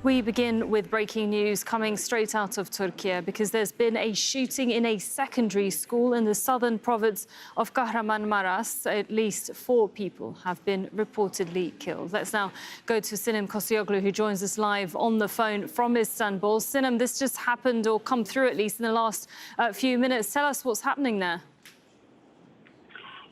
We begin with breaking news coming straight out of Turkiye because there's been a shooting in a secondary school in the southern province of Kahramanmaras. At least 4 people have been reportedly killed. Let's now go to Sinem Kosioglu, who joins us live on the phone from Istanbul. Sinem, this just happened or come through at least in the last few minutes. Tell us what's happening there.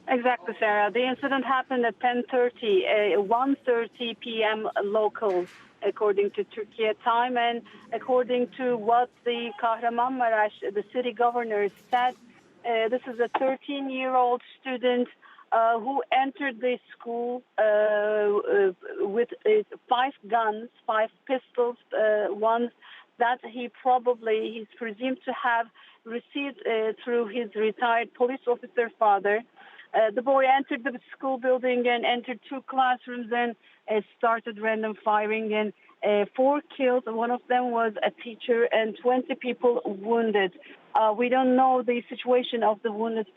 Exactly, Sarah. The incident happened at 1:30 p.m. local, according to Turkiye time, and according to what the Kahramanmaras, the city governor, said. This is a 13-year-old student who entered the school with 5 guns, 5 pistols, ones that he's presumed to have received through his retired police officer father. The boy entered the school building and entered 2 classrooms and started random firing, and 4 killed. One of them was a teacher and 20 people wounded. We don't know the situation of the wounded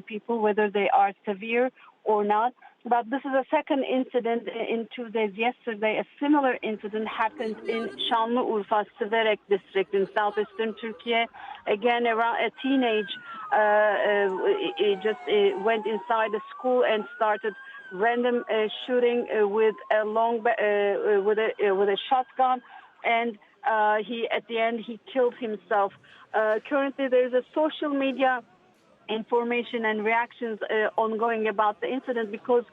people, whether they are severe or not. But this is a second incident in 2 days. Yesterday, a similar incident happened in Sanliurfa, Siverek district in southeastern Turkey. Again, around a teenage went inside the school and started random shooting with a shotgun, and at the end he killed himself. Currently, there is a social media information and reactions ongoing about the incident because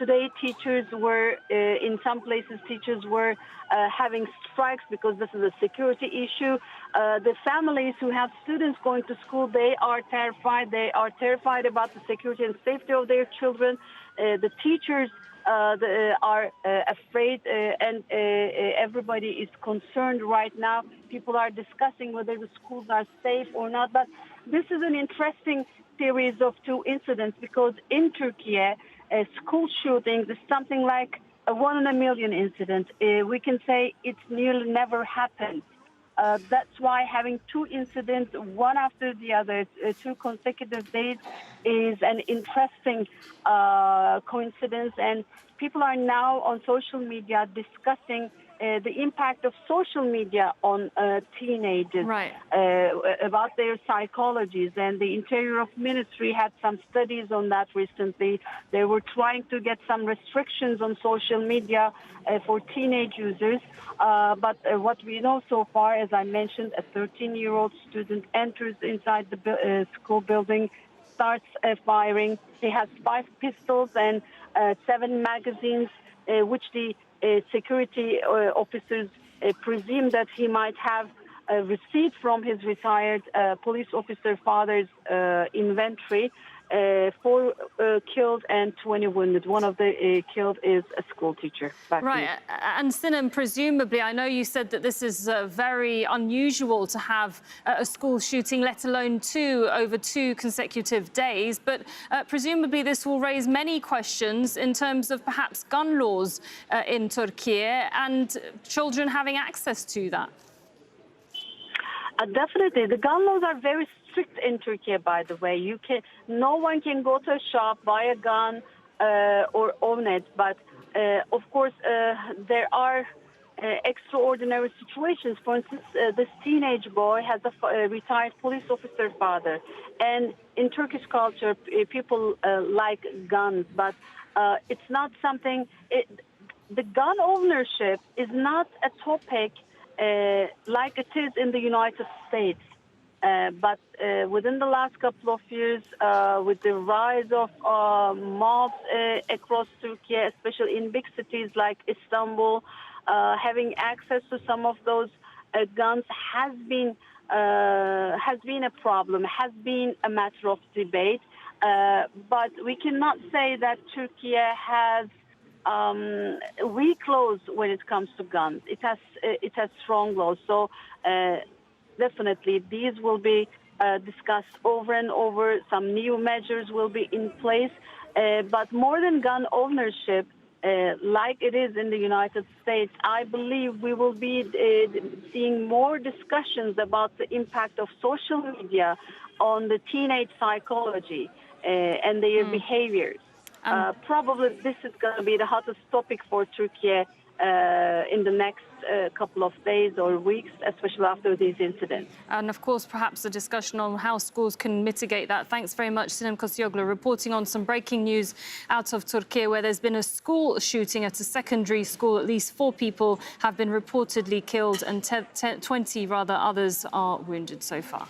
today teachers were in some places having strikes because this is a security issue. The families who have students going to school, they are terrified. They are terrified about the security and safety of their children. The teachers are afraid, and everybody is concerned right now. People are discussing whether the schools are safe or not. But this is an interesting series of 2 incidents because in Turkey, school shootings is something like a 1 in a million incident. We can say it's nearly never happened. That's why having 2 incidents, one after the other, 2 consecutive days, is an interesting coincidence. And people are now on social media discussing the impact of social media on teenagers, Right. About their psychologies. And the Interior of Ministry had some studies on that recently. They were trying to get some restrictions on social media for teenage users. But what we know so far, as I mentioned, a 13-year-old student enters inside the school building, starts firing. He has 5 pistols and 7 magazines, which the security officers presume that he might have received from his retired police officer father's inventory. 4 killed and 20 wounded. One of the killed is a school teacher. Right. And Sinem, presumably, I know you said that this is very unusual to have a school shooting, let alone 2 over 2 consecutive days. But presumably this will raise many questions in terms of perhaps gun laws in Turkey and children having access to that. Definitely. The gun laws are very strict in Turkey, by the way. No one can go to a shop, buy a gun, or own it. But, of course, there are extraordinary situations. For instance, this teenage boy has a retired police officer father. And in Turkish culture, people like guns. But it's not something... the gun ownership is not a topic like it is in the United States. But within the last couple of years, with the rise of mobs across Turkey, especially in big cities like Istanbul, having access to some of those guns has been a problem, has been a matter of debate. But we cannot say that Turkey has weak laws when it comes to guns. It has strong laws. So definitely these will be discussed over and over. Some new measures will be in place. But more than gun ownership, like it is in the United States, I believe we will be seeing more discussions about the impact of social media on the teenage psychology and their behaviors. Probably this is going to be the hottest topic for Turkey in the next couple of days or weeks, especially after these incidents. And of course, perhaps a discussion on how schools can mitigate that. Thanks very much, Sinem Kosioglu, reporting on some breaking news out of Turkey, where there's been a school shooting at a secondary school. At least 4 people have been reportedly killed and 20 others are wounded so far.